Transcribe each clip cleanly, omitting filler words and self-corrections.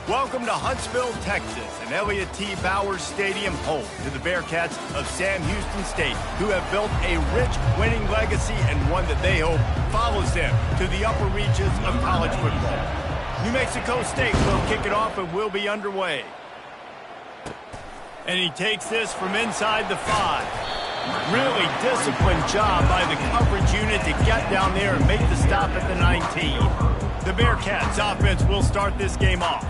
Welcome to Huntsville, Texas, and Elliott T. Bowers Stadium, home to the Bearcats of Sam Houston State, who have built a rich winning legacy and one that they hope follows them to the upper reaches of college football. New Mexico State will kick it off and will be underway. And he takes this from inside the 5. Really disciplined job by the coverage unit to get down there and make the stop at the 19. The Bearcats offense will start this game off.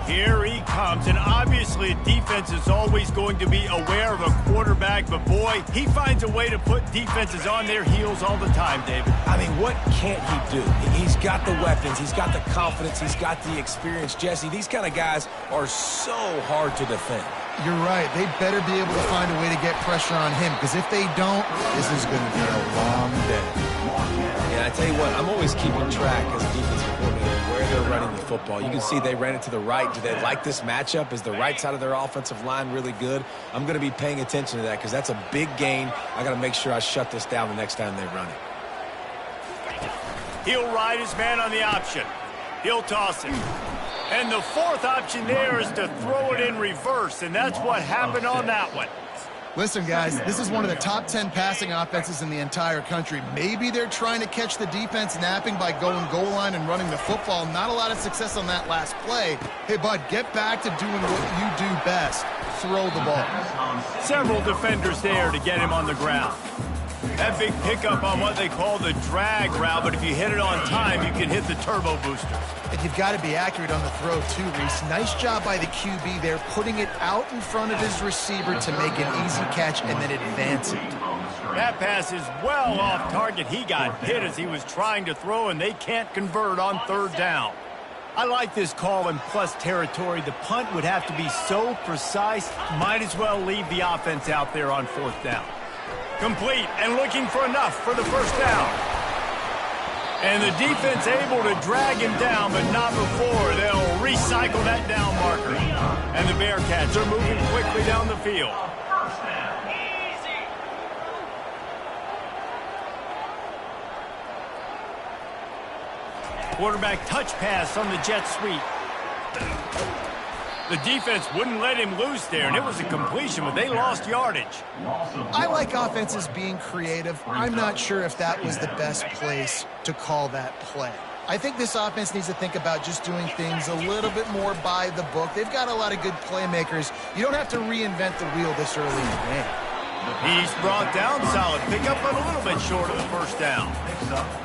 Here he comes, and obviously defense is always going to be aware of a quarterback, but boy, he finds a way to put defenses on their heels all the time, David. I mean, what can't he do? He's got the weapons, he's got the confidence, he's got the experience. Jesse, these kind of guys are so hard to defend. You're right. They better be able to find a way to get pressure on him, because if they don't, this is going to be a long day. Yeah, I tell you what, I'm always keeping track as a defensive coordinator where they're running the football. You can see they ran it to the right. Do they like this matchup? Is the right side of their offensive line really good? I'm going to be paying attention to that because that's a big gain. I got to make sure I shut this down the next time they run it. He'll ride his man on the option. He'll toss it. And the fourth option there is to throw it in reverse, and that's what happened on that one. Listen, guys, this is one of the top 10 passing offenses in the entire country. Maybe they're trying to catch the defense napping by going goal line and running the football. Not a lot of success on that last play. Hey, bud, get back to doing what you do best. Throw the ball. Several defenders there to get him on the ground. That big pickup on what they call the drag route, but if you hit it on time, you can hit the turbo booster. And you've got to be accurate on the throw, too, Reese. Nice job by the QB there, putting it out in front of his receiver to make an easy catch and then advance it. That pass is well off target. He got hit as he was trying to throw, and they can't convert on third down. I like this call in plus territory. The punt would have to be so precise, might as well leave the offense out there on fourth down. Complete and looking for enough for the first down. And the defense able to drag him down, but not before they'll recycle that down marker. And the Bearcats are moving quickly down the field. Quarterback touch pass on the jet sweep. The defense wouldn't let him loose there, and it was a completion, but they lost yardage. I like offenses being creative. I'm not sure if that was the best place to call that play. I think this offense needs to think about just doing things a little bit more by the book. They've got a lot of good playmakers. You don't have to reinvent the wheel this early in the game. He's brought down, solid pickup, but a little bit short of the first down.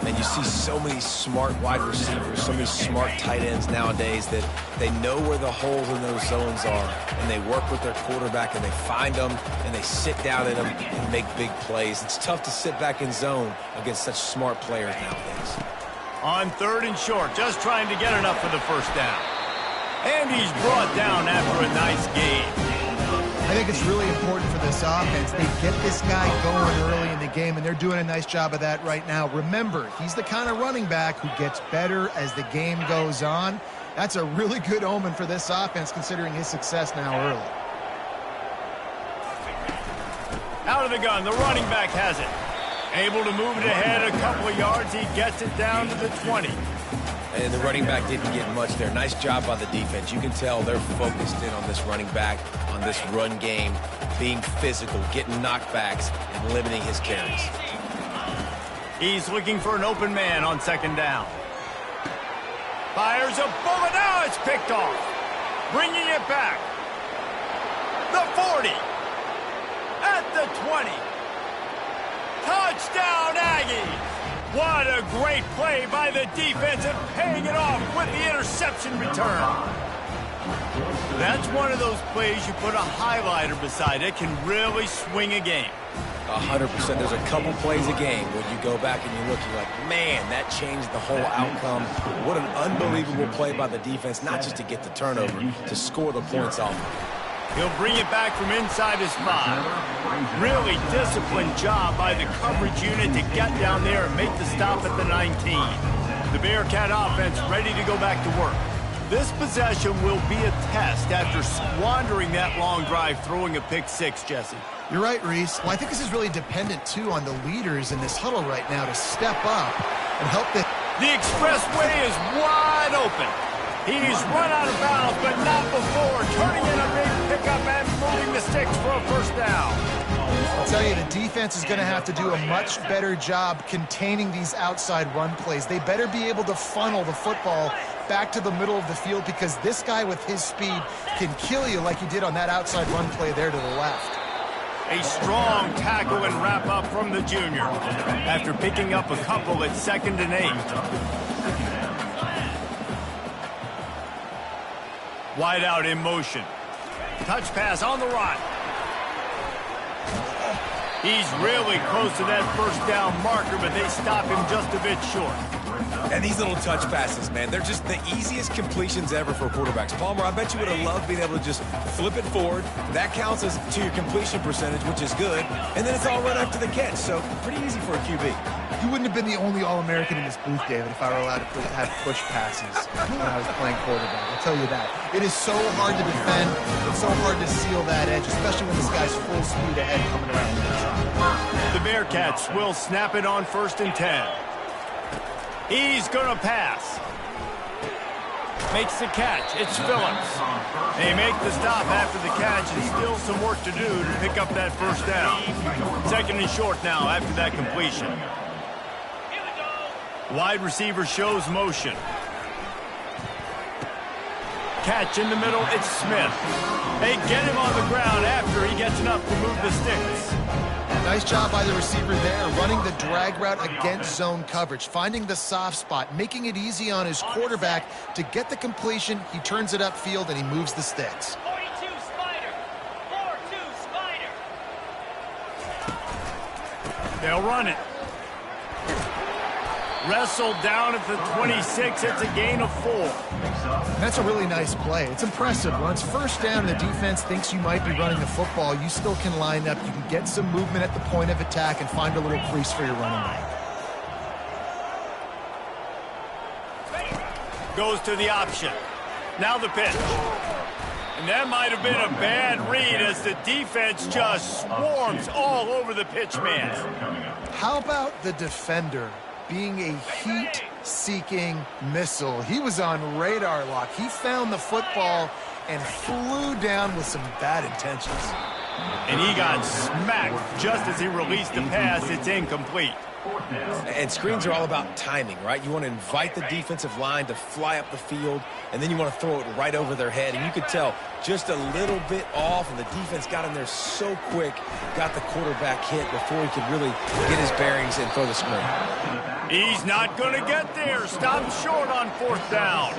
And you see so many smart wide receivers, so many smart tight ends nowadays that they know where the holes in those zones are, and they work with their quarterback, and they find them, and they sit down in them and make big plays. It's tough to sit back in zone against such smart players nowadays. On third and short, just trying to get enough for the first down. And he's brought down after a nice gain. I think it's really important for this offense. They get this guy going early in the game, and they're doing a nice job of that right now. Remember, he's the kind of running back who gets better as the game goes on. That's a really good omen for this offense, considering his success now early. Out of the gun, the running back has it. Able to move it ahead a couple of yards. He gets it down to the 20. And the running back didn't get much there. Nice job by the defense. You can tell they're focused in on this running back, on this run game, being physical, getting knockbacks, and limiting his carries. He's looking for an open man on second down. Fires a bullet. Now it's picked off. Bringing it back. The 40. At the 20. Touchdown, Aggies. What a great play by the defense and paying it off with the interception return. That's one of those plays you put a highlighter beside. It can really swing a game. 100%. There's a couple plays a game where you go back and you look, you're like, man, that changed the whole outcome. What an unbelievable play by the defense, not just to get the turnover, to score the points off. He'll bring it back from inside his 5. Really disciplined job by the coverage unit to get down there and make the stop at the 19. The Bearcat offense ready to go back to work. This possession will be a test after squandering that long drive, throwing a pick 6, Jesse. You're right, Reese. Well, I think this is really dependent, too, on the leaders in this huddle right now to step up and help the... The expressway is wide open. He's run out of bounds, but not before. Turning in a big pickup and moving the sticks for a first down. I'll tell you, the defense is going to have to do a much better job containing these outside run plays. They better be able to funnel the football back to the middle of the field, because this guy with his speed can kill you like he did on that outside run play there to the left. A strong tackle and wrap up from the junior after picking up a couple at 2nd and 8. Wide out in motion. Touch pass on the run. He's really close to that first down marker, but they stop him just a bit short. And these little touch passes, man, they're just the easiest completions ever for quarterbacks. Palmer, I bet you would have loved being able to just flip it forward. That counts as to your completion percentage, which is good. And then it's all run after the catch, so pretty easy for a QB. You wouldn't have been the only All-American in this booth, David, if I were allowed to have push passes when I was playing quarterback. I'll tell you that. It is so hard to defend. It's so hard to seal that edge, especially when this guy's full speed ahead coming around the inside. The Bearcats will snap it on 1st and 10. He's going to pass. Makes the catch. It's Phillips. They make the stop after the catch, and still some work to do to pick up that first down. 2nd and short now after that completion. Wide receiver shows motion. Catch in the middle. It's Smith. They get him on the ground after he gets enough to move the sticks. Nice job by the receiver there, running the drag route against zone coverage, finding the soft spot, making it easy on his quarterback to get the completion. He turns it upfield, and he moves the sticks. 42 Spider. 4-2 Spider. They'll run it. Wrestled down at the 26. It's a gain of 4. That's a really nice play. It's impressive. Once first down, the defense thinks you might be running the football. You still can line up. You can get some movement at the point of attack and find a little crease for your running back. Goes to the option. Now the pitch. And that might have been a bad read as the defense just swarms all over the pitch man. How about the defender being a heat-seeking missile? He was on radar lock. He found the football and flew down with some bad intentions. And he got smacked just as he released the pass. It's incomplete. And screens are all about timing, right? You want to invite the defensive line to fly up the field, and then you want to throw it right over their head. And you could tell just a little bit off, and the defense got in there so quick, got the quarterback hit before he could really get his bearings and throw the screen. He's not going to get there. Stopped short on 4th down.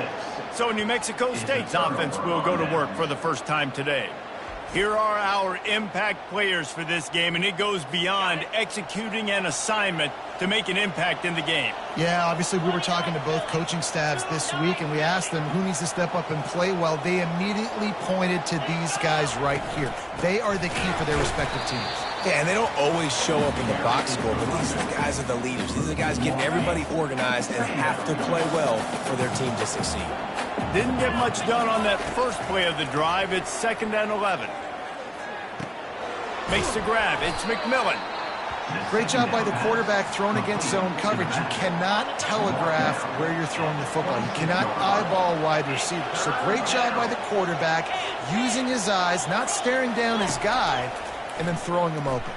So New Mexico State's offense will go to work for the first time today. Here are our impact players for this game, and it goes beyond executing an assignment to make an impact in the game. Yeah, obviously we were talking to both coaching staffs this week, and we asked them who needs to step up and play well. They immediately pointed to these guys right here. They are the key for their respective teams. Yeah, and they don't always show up in the box score, but these guys are the leaders. These are the guys getting everybody organized and have to play well for their team to succeed. Didn't get much done on that first play of the drive. It's 2nd and 11. Makes the grab. It's McMillan. Great job by the quarterback throwing against zone coverage. You cannot telegraph where you're throwing the football. You cannot eyeball wide receivers. So great job by the quarterback using his eyes, not staring down his guy, and then throwing him open.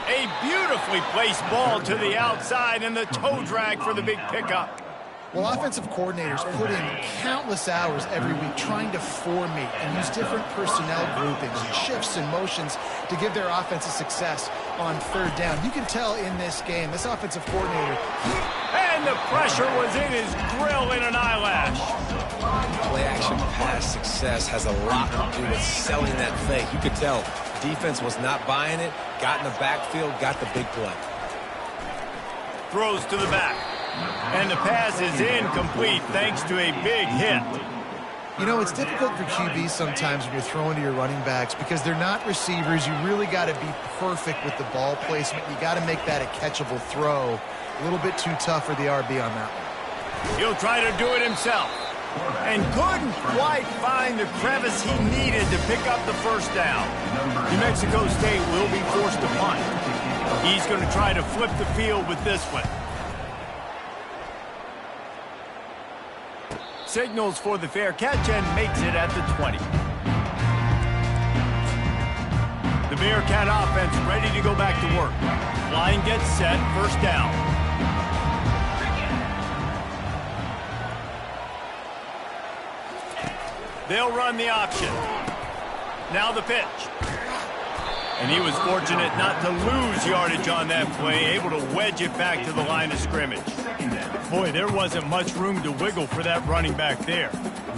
A beautifully placed ball to the outside, and the toe drag for the big pickup. Well, offensive coordinators put in countless hours every week trying to formate and use different personnel groupings and shifts and motions to give their offensive success on 3rd down. You can tell in this game, this offensive coordinator... And the pressure was in his grill in an eyelash. Play-action pass success has a lot to do with selling that fake. You could tell defense was not buying it, got in the backfield, got the big play. Throws to the back. And the pass is incomplete thanks to a big hit. You know, it's difficult for QBs sometimes when you're throwing to your running backs because they're not receivers. You really got to be perfect with the ball placement. You got to make that a catchable throw. A little bit too tough for the RB on that one. He'll try to do it himself. And couldn't quite find the crevice he needed to pick up the first down. New Mexico State will be forced to punt. He's going to try to flip the field with this one. signals for the fair catch and makes it at the 20. The Bearcat offense ready to go back to work. Line gets set, first down. They'll run the option. Now the pitch. And he was fortunate not to lose yardage on that play, able to wedge it back to the line of scrimmage. Boy, there wasn't much room to wiggle for that running back there.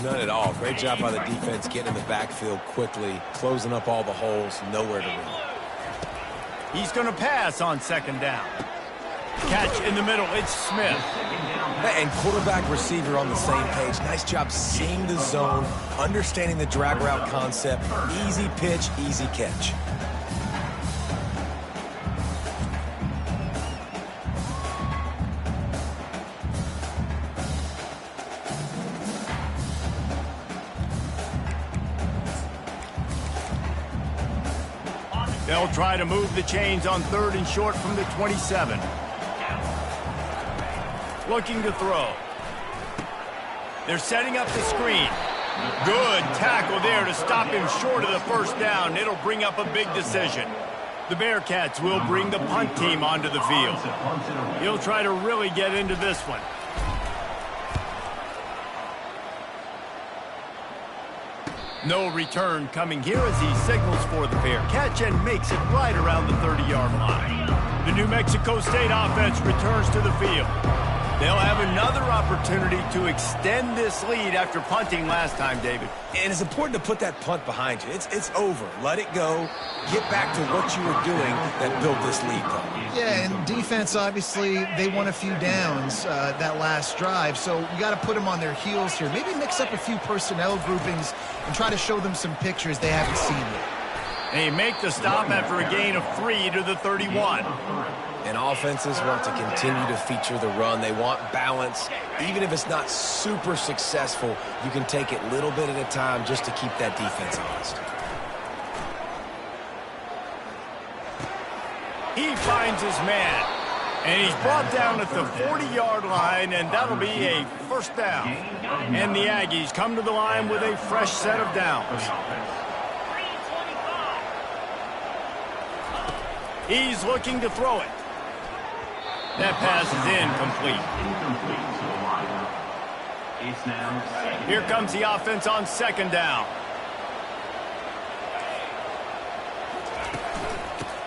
None at all. Great job by the defense getting in the backfield quickly, closing up all the holes, nowhere to run. He's going to pass on second down. Catch in the middle, it's Smith. And quarterback receiver on the same page. Nice job seeing the zone, understanding the drag route concept. Easy pitch, easy catch. They'll try to move the chains on third and short from the 27. Looking to throw. They're setting up the screen. Good tackle there to stop him short of the first down. It'll bring up a big decision. The Bearcats will bring the punt team onto the field. He'll try to really get into this one. No return coming here as he signals for the fair catch and makes it right around the 30-yard line. The New Mexico State offense returns to the field. They'll have another opportunity to extend this lead after punting last time, David. And it's important to put that punt behind you. It's over. Let it go. Get back to what you were doing that built this lead. Yeah, and defense, obviously, they won a few downs that last drive, so you got to put them on their heels here. Maybe mix up a few personnel groupings and try to show them some pictures they haven't seen yet. They make the stop after a gain of 3 to the 31. And offenses want to continue to feature the run. They want balance. Even if it's not super successful, you can take it little bit at a time just to keep that defense honest. He finds his man. And he's brought down at the 40-yard line, and that'll be a first down. And the Aggies come to the line with a fresh set of downs. He's looking to throw it. That pass is incomplete. Here comes the offense on second down.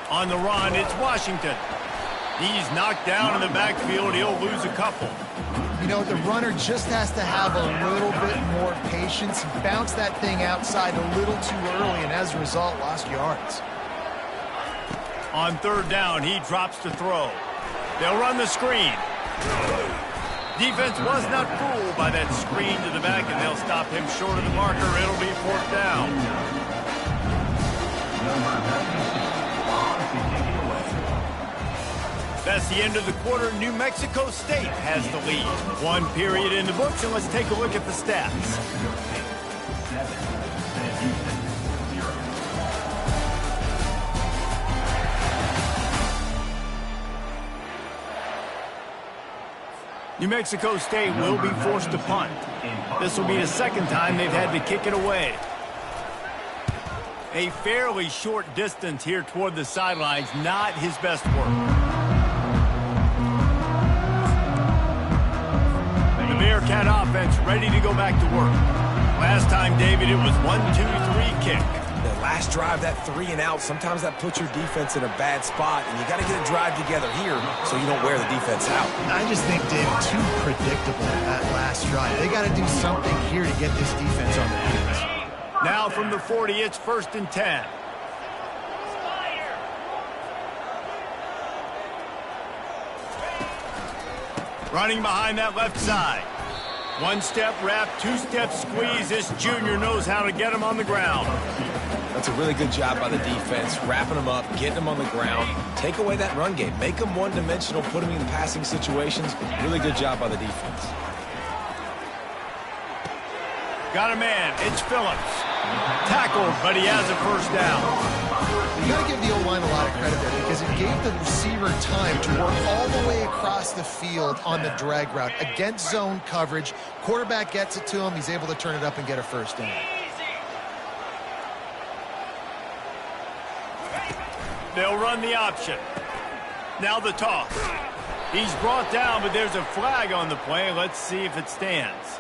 On the run, it's Washington. He's knocked down in the backfield. He'll lose a couple. You know, the runner just has to have a little bit more patience, bounce that thing outside a little too early, and as a result, lost yards. On third down, he drops to throw. They'll run the screen. Defense was not fooled by that screen to the back, and they'll stop him short of the marker. It'll be fourth down. That's the end of the quarter. New Mexico State has the lead. One period in the books, and let's take a look at the stats. New Mexico State will be forced to punt. This will be the second time they've had to kick it away. A fairly short distance here toward the sidelines, not his best work. The Bearcat offense ready to go back to work. Last time, David, it was 1-2-3 kick. The last drive, that 3 and out, sometimes that puts your defense in a bad spot, and you got to get a drive together here so you don't wear the defense out. I just think, David, too predictable that last drive. They got to do something here to get this defense on their heels. Now from the 40, it's first and 10. Running behind that left side. One-step wrap, two-step squeeze. This junior knows how to get him on the ground. That's a really good job by the defense, wrapping them up, getting them on the ground. Take away that run game. Make them one-dimensional, put them in passing situations. Really good job by the defense. Got a man. It's Phillips. Tackled, but he has a first down. You got to give the O-line a lot of credit there because it gave the receiver time to work all the way across the field on the drag route. Against zone coverage, quarterback gets it to him. He's able to turn it up and get a first down. They'll run the option. Now the toss. He's brought down, but there's a flag on the play. Let's see if it stands.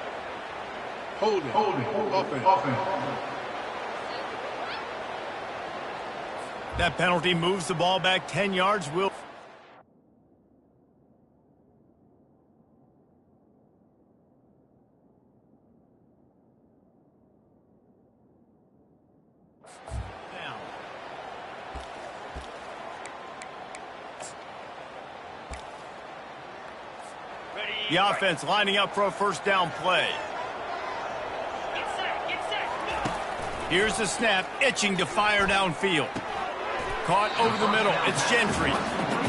Hold it. Offense. That penalty moves the ball back 10 yards. Will the offense lining up for a first down play. Get set. Here's the snap, itching to fire downfield. Caught over the middle. It's Gentry.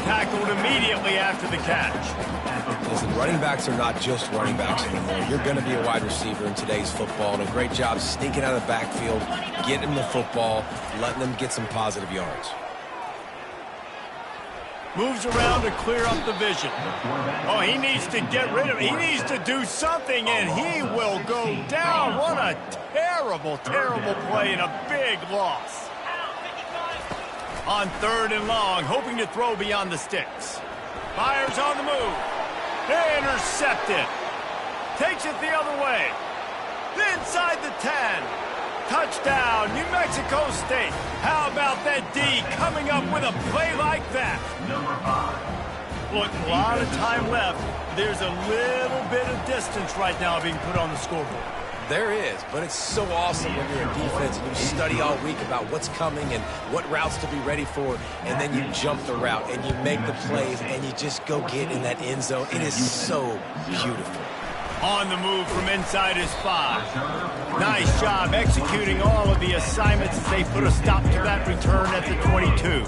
Tackled immediately after the catch. Listen, running backs are not just running backs anymore. You're going to be a wide receiver in today's football, and a great job sneaking out of the backfield, getting them the football, letting them get some positive yards. Moves around to clear up the vision. Oh, he needs to get rid of it. He needs to do something, and he will go down. What a terrible, terrible play and a big loss. On 3rd and long, hoping to throw beyond the sticks. Fires on the move. Intercepted. Takes it the other way. Inside the 10. Touchdown, New Mexico State. How about that D coming up with a play like that? Look, a lot of time left. There's a little bit of distance right now being put on the scoreboard. There is, but it's so awesome when you're in defense and you study all week about what's coming and what routes to be ready for, and then you jump the route and you make the plays and you just go get in that end zone. It is so beautiful. On the move from inside his 5. Nice job executing all of the assignments as they put a stop to that return at the 22.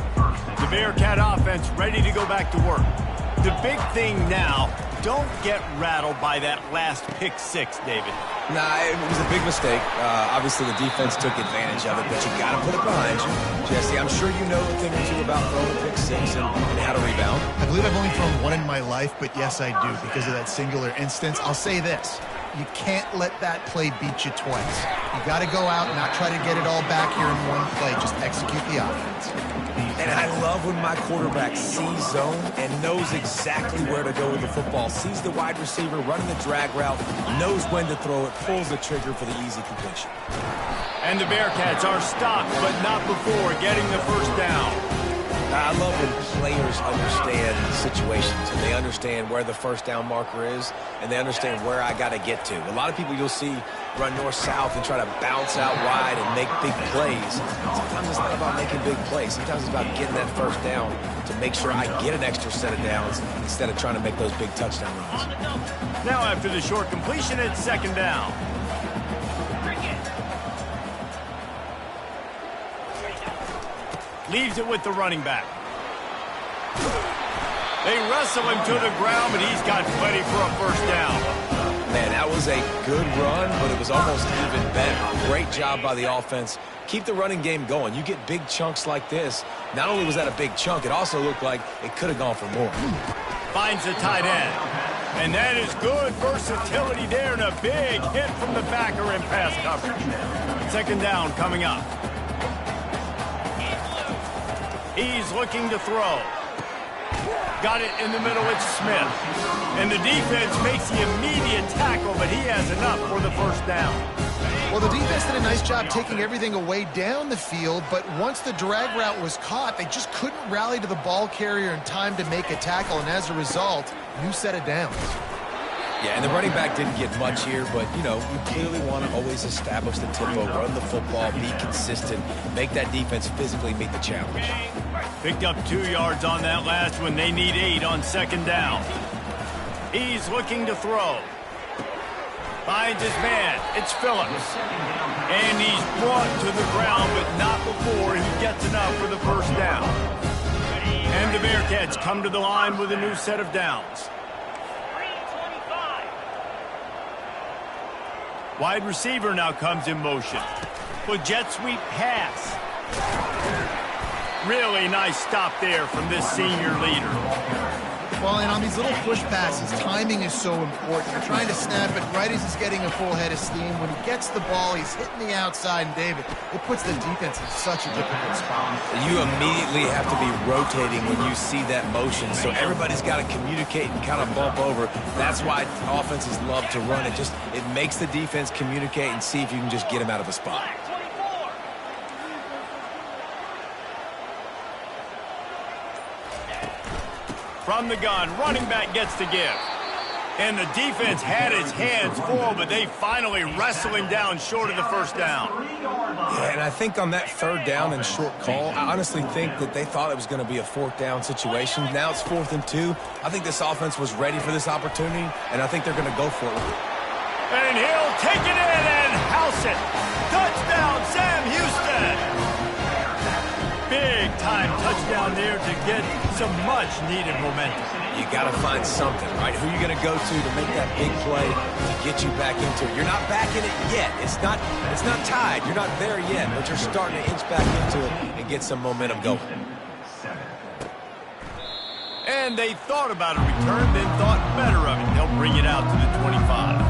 The Bearcat offense ready to go back to work. The big thing now, don't get rattled by that last pick 6, David. Nah, it was a big mistake. Obviously, the defense took advantage of it, but you got to put it behind you. Jesse, I'm sure you know a thing or two about throwing a pick 6 and how to rebound. I believe I've only thrown one in my life, but yes, I do because of that singular instance. I'll say this. You can't let that play beat you twice. You got to go out and not try to get it all back here in one play. Just execute the offense. And I love when my quarterback sees zone and knows exactly where to go with the football. Sees the wide receiver running the drag route, knows when to throw it, pulls the trigger for the easy completion. And the Bearcats are stopped, but not before getting the first down. I love when players understand situations and they understand where the first down marker is and they understand where I got to get to. A lot of people you'll see run north-south and try to bounce out wide and make big plays. Sometimes it's not about making big plays. Sometimes it's about getting that first down to make sure I get an extra set of downs instead of trying to make those big touchdown runs. Now after the short completion, it's 2nd down. Leaves it with the running back. They wrestle him to the ground, but he's got plenty for a first down. Man, that was a good run, but it was almost even better. Great job by the offense. Keep the running game going. You get big chunks like this. Not only was that a big chunk, it also looked like it could have gone for more. Finds the tight end. And that is good versatility there and a big hit from the backer in pass coverage. 2nd down coming up. He's looking to throw. Got it in the middle, it's Smith. And the defense makes the immediate tackle, but he has enough for the first down. Well, the defense did a nice job taking everything away down the field, but once the drag route was caught, they just couldn't rally to the ball carrier in time to make a tackle, and as a result, new set of downs. Yeah, and the running back didn't get much here, but, you know, you clearly want to always establish the tempo, run the football, be consistent, make that defense physically meet the challenge. Picked up 2 yards on that last one. They need 8 on 2nd down. He's looking to throw. Finds his man. It's Phillips. And he's brought to the ground, but not before he gets enough for the first down. And the Bearcats come to the line with a new set of downs. Wide receiver now comes in motion. With jet sweep pass. Really nice stop there from this senior leader. Well, and on these little push passes, timing is so important. You're trying to snap it right as he's getting a full head of steam. When he gets the ball, he's hitting the outside, and David, it puts the defense in such a difficult spot. You immediately have to be rotating when you see that motion, so everybody's got to communicate and kind of bump over. That's why offenses love to run it. It makes the defense communicate and see if you can just get him out of a spot. From the gun, running back gets the give. And the defense had his hands full, but they finally wrestle him down short of the first down. Yeah, and I think on that third down and short call, I honestly think that they thought it was going to be a fourth down situation. Now it's 4th and 2. I think this offense was ready for this opportunity, and I think they're going to go for it. And he'll take it in and house it. Touchdown, Sam Houston. Big-time touchdown there to get some much-needed momentum. You got to find something, right? Who are you going to go to make that big play to get you back into it? You're not back in it yet. It's not tied. You're not there yet, but you're starting to inch back into it and get some momentum going. And they thought about a return, then thought better of it. They'll bring it out to the 25.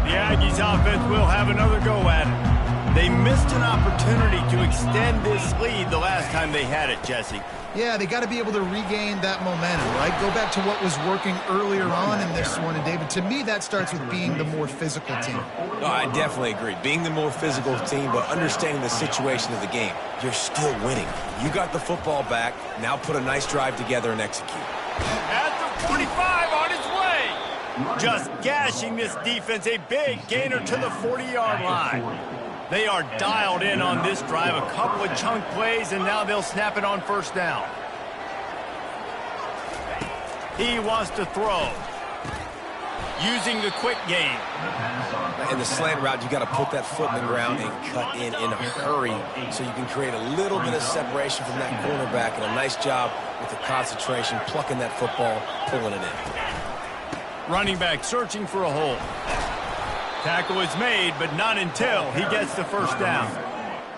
The Aggies offense will have another go at it. They missed an opportunity to extend this lead the last time they had it, Jesse. Yeah, they got to be able to regain that momentum, right? Go back to what was working earlier on in this one. And, David, to me, that starts with being the more physical team. No, I definitely agree. Being the more physical team, but understanding the situation of the game. You're still winning. You got the football back. Now put a nice drive together and execute. At the 45 on his way. Just gashing this defense, a big gainer to the 40-yard line. They are dialed in on this drive, a couple of chunk plays, and now they'll snap it on first down. He wants to throw. Using the quick game. In the slant route, you got to put that foot in the ground and cut in a hurry so you can create a little bit of separation from that cornerback, and a nice job with the concentration, plucking that football, pulling it in. Running back searching for a hole. Tackle is made, but not until he gets the first down.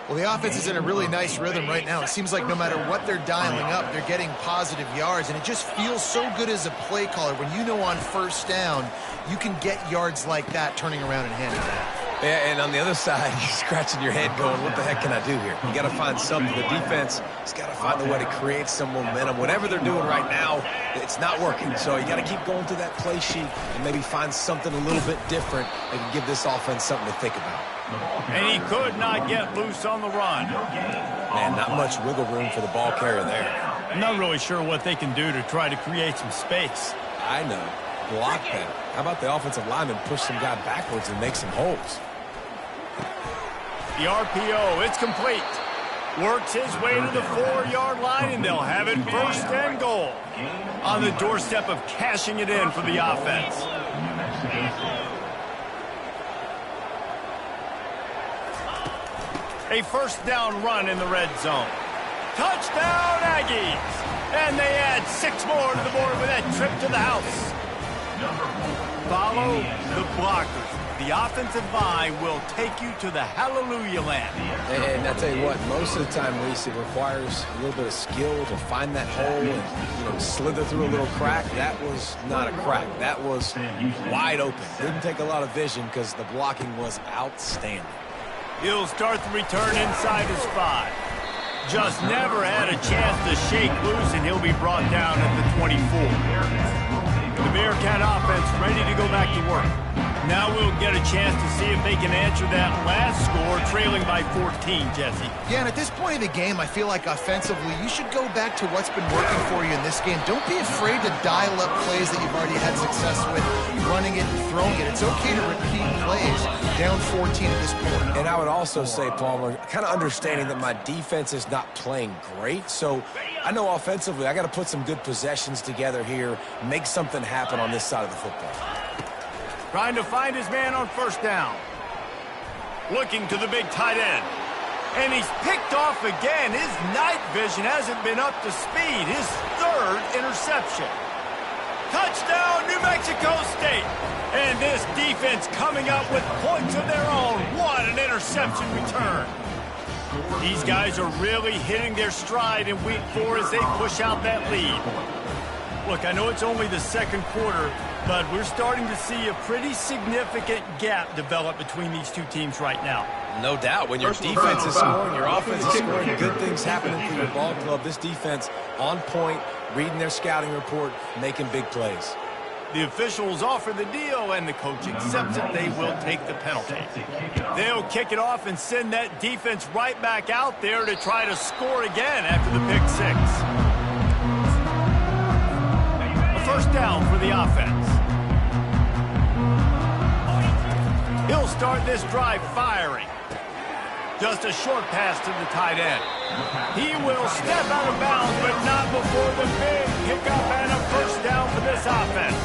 Well, the offense is in a really nice rhythm right now. It seems like no matter what they're dialing up, they're getting positive yards, and it just feels so good as a play caller when you know on first down you can get yards like that turning around and handing it off. Yeah, and on the other side, you're scratching your head going, what the heck can I do here? You got to find something. The defense has got to find a way to create some momentum. Whatever they're doing right now, it's not working. So you got to keep going through that play sheet and maybe find something a little bit different that can give this offense something to think about. And he could not get loose on the run. Man, not much wiggle room for the ball carrier there. I'm not really sure what they can do to try to create some space. I know. Block better. How about the offensive lineman push some guy backwards and make some holes? The RPO, it's complete. Works his way to the 4-yard line, and they'll have it first and goal. On the doorstep of cashing it in for the offense. A first down run in the red zone. Touchdown, Aggies! And they add 6 more to the board with that trip to the house. Follow the blockers. The offensive line will take you to the hallelujah land. And I tell you what, most of the time, Reese, it requires a little bit of skill to find that hole and, slither through a little crack. That was not a crack. That was wide open. Didn't take a lot of vision because the blocking was outstanding. He'll start the return inside his 5. Just never had a chance to shake loose, and he'll be brought down at the 24. The Bearcat offense ready to go back to work. Now we'll get a chance to see if they can answer that last score, trailing by 14, Jesse. Yeah, and at this point of the game, I feel like offensively, you should go back to what's been working for you in this game. Don't be afraid to dial up plays that you've already had success with, running it and throwing it. It's okay to repeat plays down 14 at this point. And I would also say, Palmer, kind of understanding that my defense is not playing great, so I know offensively I got to put some good possessions together here, make something happen on this side of the football. Trying to find his man on first down. Looking to the big tight end. And he's picked off again. His night vision hasn't been up to speed. His 3rd interception. Touchdown, New Mexico State. And this defense coming up with points of their own. What an interception return. These guys are really hitting their stride in week 4 as they push out that lead. Look, I know it's only the second quarter, but we're starting to see a pretty significant gap develop between these two teams right now. No doubt. When your defense is scoring, your offense is scoring, good things happening through your ball club. This defense on point, reading their scouting report, making big plays. The officials offer the deal, and the coach accepts it. They will take the penalty. They'll kick it off and send that defense right back out there to try to score again after the pick 6. A first down for the offense. He'll start this drive firing. Just a short pass to the tight end. He will step out of bounds, but not before the big pickup and a first down for this offense.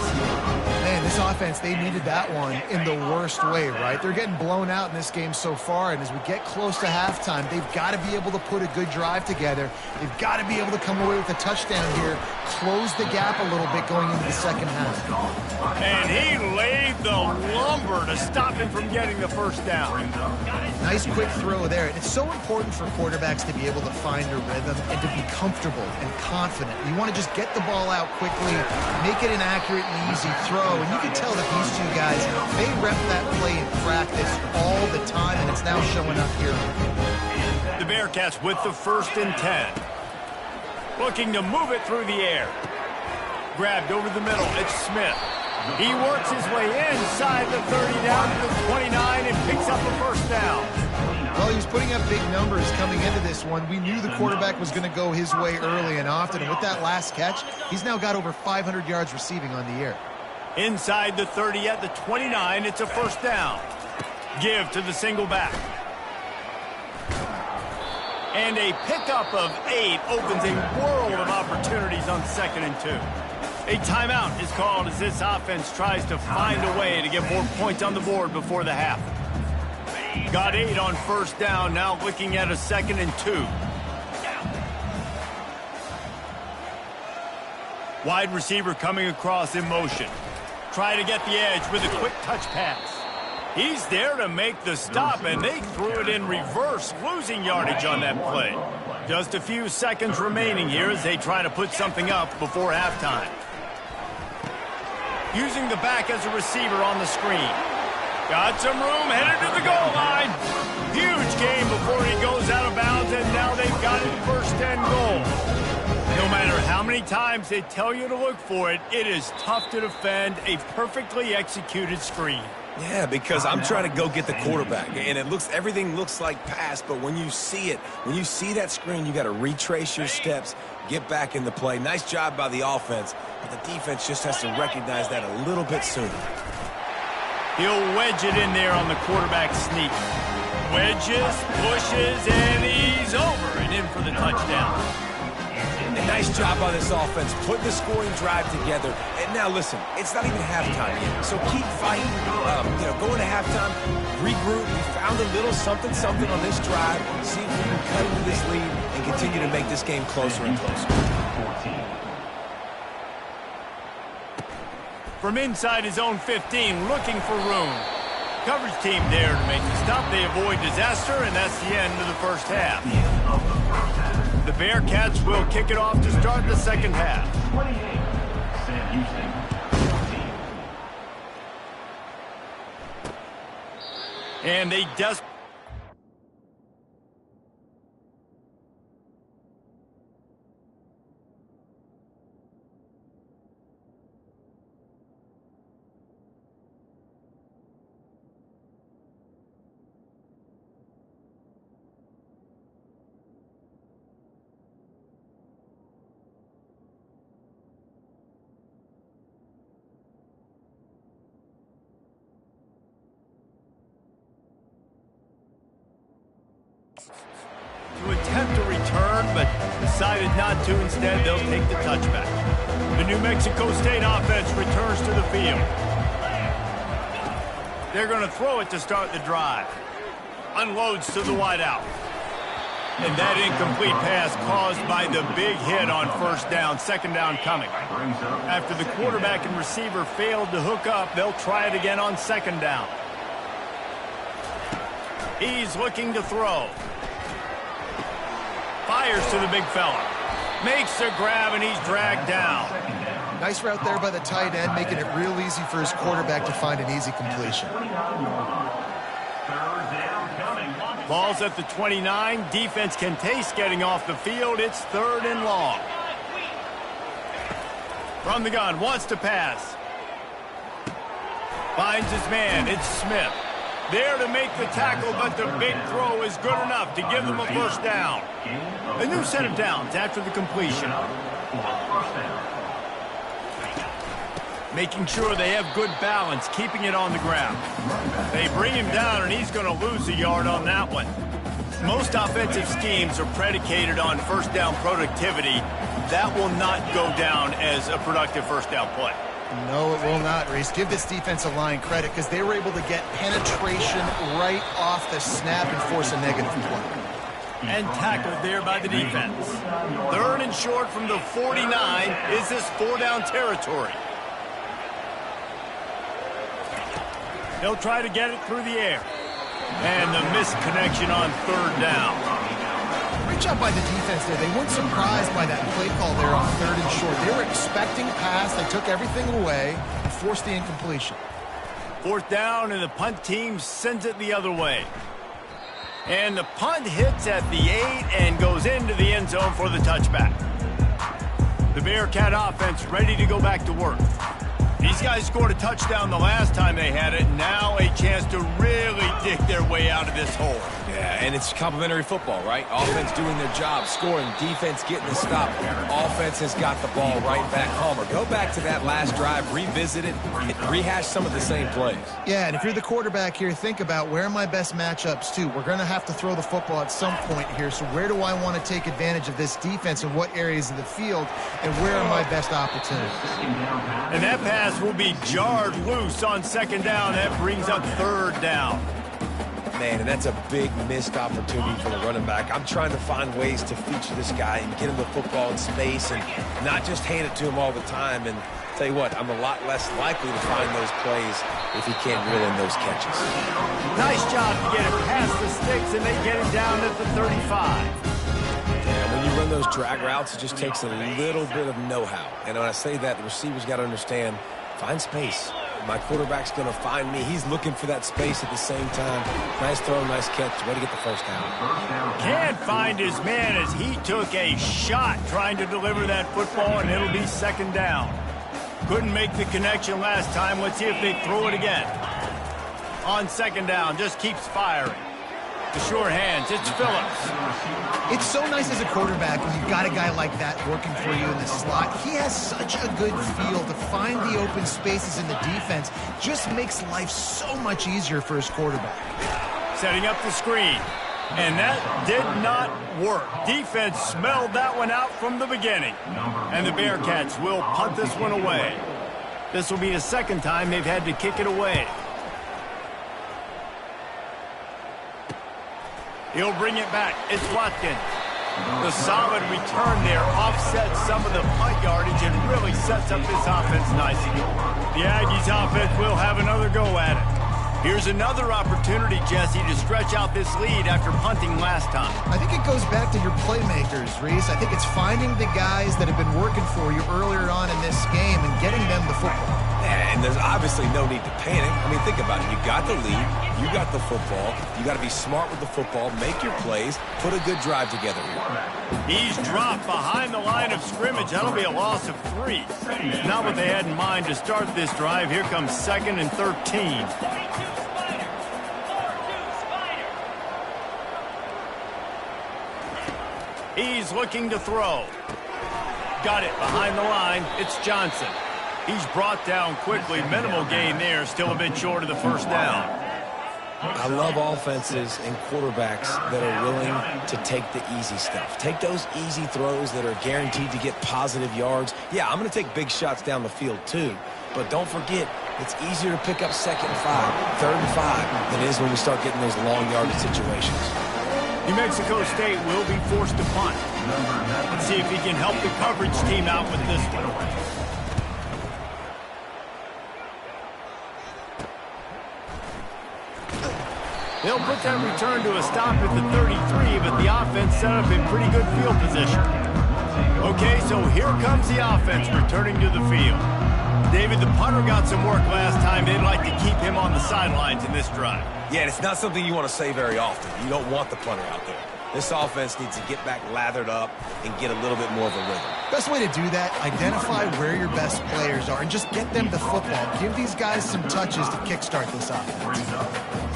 Man, this offense, they needed that one in the worst way, right? They're getting blown out in this game so far, and as we get close to halftime, they've got to be able to put a good drive together. They've got to be able to come away with a touchdown here, close the gap a little bit going into the second half. And he laid the lumber to stop him from getting the first down. Nice quick throw there. It's so important for quarterbacks to be able to find a rhythm and to be comfortable and confident. You want to just get the ball out quickly, make it an accurate and easy throw. And you can tell that these two guys, they rep that play in practice all the time, and it's now showing up here. The Bearcats with the 1st and 10. Looking to move it through the air. Grabbed over the middle. It's Smith. He works his way inside the 30 down to the 29 and picks up a first down. Well, he was putting up big numbers coming into this one. We knew the quarterback was going to go his way early and often, and with that last catch, he's now got over 500 yards receiving on the year. Inside the 30 at the 29, it's a first down. Give to the single back. And a pickup of 8 opens a world of opportunities on 2nd and 2. A timeout is called as this offense tries to find a way to get more points on the board before the half. Got 8 on first down, now looking at a 2nd and 2. Wide receiver coming across in motion. Try to get the edge with a quick touch pass. He's there to make the stop, and they threw it in reverse, losing yardage on that play. Just a few seconds remaining here as they try to put something up before halftime. Using the back as a receiver on the screen. Got some room, headed to the goal line. Huge game before he goes out of bounds, and now they've got it 1st and goal. No matter how many times they tell you to look for it, it is tough to defend a perfectly executed screen. Yeah, because I'm trying to go get the quarterback, and everything looks like pass, but when you see it, when you see that screen, you got to retrace your steps, get back in the play. Nice job by the offense, but the defense just has to recognize that a little bit sooner. He'll wedge it in there on the quarterback sneak. Wedges, pushes, and he's over and in for the touchdown. A nice job by this offense, putting the scoring drive together. And now, listen, it's not even halftime yet, so keep fighting. Going to halftime, regroup. We found a little something on this drive. See if we can cut into this lead and continue to make this game closer and closer. From inside his own 15, looking for room. Coverage team there to make the stop. They avoid disaster, and that's the end of the first half. The Bearcats will kick it off to start the second half. And they just... to attempt a return, but decided not to. Instead, they'll take the touchback. The New Mexico State offense returns to the field. They're going to throw it to start the drive. Unloads to the wideout. And that incomplete pass caused by the big hit on first down, second down coming. After the quarterback and receiver failed to hook up, they'll try it again on second down. He's looking to throw. fires to the big fella. Makes the grab, and he's dragged down. Nice route there by the tight end, making it real easy for his quarterback to find an easy completion. Ball's at the 29. Defense can taste getting off the field. It's 3rd and long. From the gun, wants to pass. Finds his man. It's Smith. There to make the tackle, but the big throw is good enough to give them a first down. A new set of downs after the completion. Making sure they have good balance, keeping it on the ground. They bring him down, and he's going to lose a yard on that one. Most offensive schemes are predicated on first down productivity. That will not go down as a productive first down play. No, it will not, Reese. Give this defensive line credit because they were able to get penetration right off the snap and force a negative play. And tackled there by the defense. 3rd and short from the 49. Is this 4-down territory? They'll try to get it through the air. And the missed connection on 3rd down. Great job by the defense there. They weren't surprised by that play call there on 3rd and short. They were expecting pass. They took everything away and forced the incompletion. 4th down, and the punt team sends it the other way. And the punt hits at the 8 and goes into the end zone for the touchback. The Bearcat offense ready to go back to work. These guys scored a touchdown the last time they had it. Now a chance to really dig their way out of this hole. Yeah, and it's complimentary football, right? Offense doing their job, scoring, defense getting the stop. Offense has got the ball right back home. Or go back to that last drive, revisit it, and rehash some of the same plays. Yeah, and if you're the quarterback here, think about where are my best matchups too. We're going to have to throw the football at some point here, so where do I want to take advantage of this defense and what areas of the field, and where are my best opportunities? And that pass will be jarred loose on 2nd down. That brings up 3rd down. Man, and that's a big missed opportunity for the running back. I'm trying to find ways to feature this guy and get him the football in space and not just hand it to him all the time. And tell you what, I'm a lot less likely to find those plays if he can't reel in those catches. Nice job to get it past the sticks, and they get it down at the 35. Yeah, when you run those drag routes, it just takes a little bit of know-how. And when I say that, the receivers got to understand, find space. My quarterback's going to find me. He's looking for that space at the same time. Nice throw, nice catch. Way to get the first down. Can't find his man as he took a shot trying to deliver that football, and it'll be 2nd down. Couldn't make the connection last time. Let's see if they throw it again. On 2nd down, just keeps firing. The sure hands, it's Phillips. It's so nice as a quarterback when you've got a guy like that working for you in the slot. He has such a good feel to find the open spaces in the defense. Just makes life so much easier for his quarterback. Setting up the screen. And that did not work. Defense smelled that one out from the beginning. And the Bearcats will punt this one away. This will be the 2nd time they've had to kick it away. He'll bring it back. It's Watkins. The solid return there offsets some of the punt yardage and really sets up this offense nicely. The Aggies offense will have another go at it. Here's another opportunity, Jesse, to stretch out this lead after punting last time. I think it goes back to your playmakers, Reese. I think it's finding the guys that have been working for you earlier on in this game and getting them the football. And there's obviously no need to panic. I mean, think about it. You got the lead. You got the football. You got to be smart with the football. Make your plays. Put a good drive together here. He's dropped behind the line of scrimmage. That'll be a loss of 3. Not what they had in mind to start this drive. Here comes 2nd and 13. He's looking to throw. Got it behind the line. It's Johnson. He's brought down quickly. Minimal gain there. Still a bit short of the first down. I love offenses and quarterbacks that are willing to take the easy stuff. Take those easy throws that are guaranteed to get positive yards. Yeah, I'm going to take big shots down the field too. But don't forget, it's easier to pick up 2nd and 5, 3rd and 5 than it is when we start getting those long yardage situations. New Mexico State will be forced to punt. Let's see if he can help the coverage team out with this one. They'll put that return to a stop at the 33, but the offense set up in pretty good field position. Okay, so here comes the offense returning to the field. David, the punter got some work last time. They'd like to keep him on the sidelines in this drive. Yeah, and it's not something you want to say very often. You don't want the punter out there. This offense needs to get back lathered up and get a little bit more of a rhythm. Best way to do that, identify where your best players are and just get them the football. Give these guys some touches to kickstart this offense.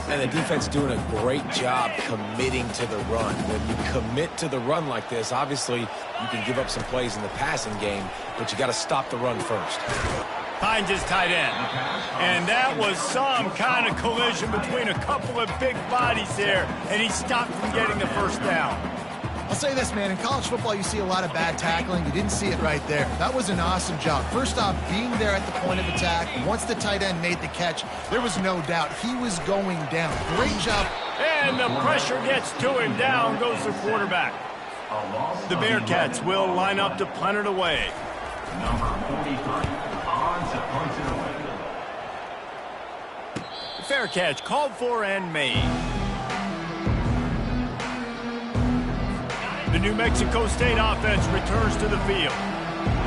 And the defense doing a great job committing to the run. When you commit to the run like this, obviously you can give up some plays in the passing game, but you got to stop the run first. Finds his tight end. And that was some kind of collision between a couple of big bodies there, and he stopped from getting the first down. I'll say this, man. In college football, you see a lot of bad tackling. You didn't see it right there. That was an awesome job. First off, being there at the point of attack. Once the tight end made the catch, there was no doubt he was going down. Great job. And the pressure gets to him. Down goes the quarterback. The Bearcats will line up to punt it away. Number 43, on to punt it away. Fair catch, called for and made. The New Mexico State offense returns to the field.